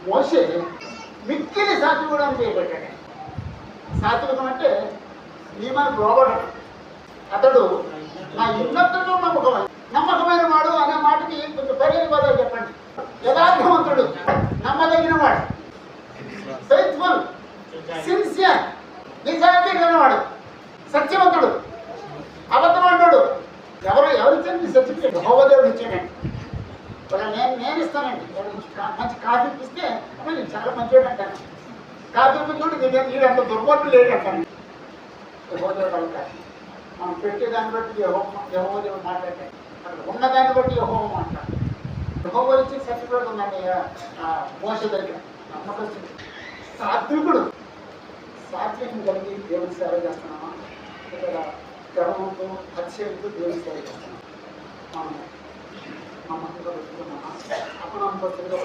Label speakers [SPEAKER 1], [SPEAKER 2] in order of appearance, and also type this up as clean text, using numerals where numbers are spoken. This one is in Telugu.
[SPEAKER 1] మోషే మిక్కిలి సాత్వికుడు చేయబడ్డాడు. సాత్వికం అంటే నియమానికి లోబడడం. అతడు నా ఉన్నతను నమ్మకమైన వాడు అనే మాటకి కొంచెం పర్యాయ పదాలు చెప్పండి. యథార్థవంతుడు, నమ్మదగిన వాడు, ఫెయిత్ఫుల్, సిన్సియర్, నిజాయితీ గలవాడు, సత్యవంతుడు, అబద్ధమంతుడు. ఎవరిచ్చండి సర్టిఫికేట్? యెహోవాదేవుడు ఇచ్చాడండి. నేను ఇస్తానండి. మంచి కాఫీ ఇస్తే నేను చాలా మంచివాడు అంటాను. కాఫీ చూడండి వీడంత దుర్బోట్లు లేడు అంటాను. యెహోవాదేవుడు అవుతాడు. మనం పెట్టేదాన్ని బట్టి యెహోవాదేవుడు మాట్లాడాడు. అక్కడ ఉన్నదాన్ని బట్టి యెహోవా మాట్లాడు. యెహోవా ఇచ్చే సర్టిఫికేట్ ఉందండి మోషే దగ్గర. నమ్మకస్తుడు, సాత్వికుడు. సాత్వికం కలిగి దేవుని సేవ చేస్తున్నామా, ఇక్కడ గర్వంతో అతిశయంతో దేవుని సేవ చేస్తున్నాం. మనం నమ్మకంగా పెట్టుకున్నామా, అప్పుడు నమ్మకస్తులుగా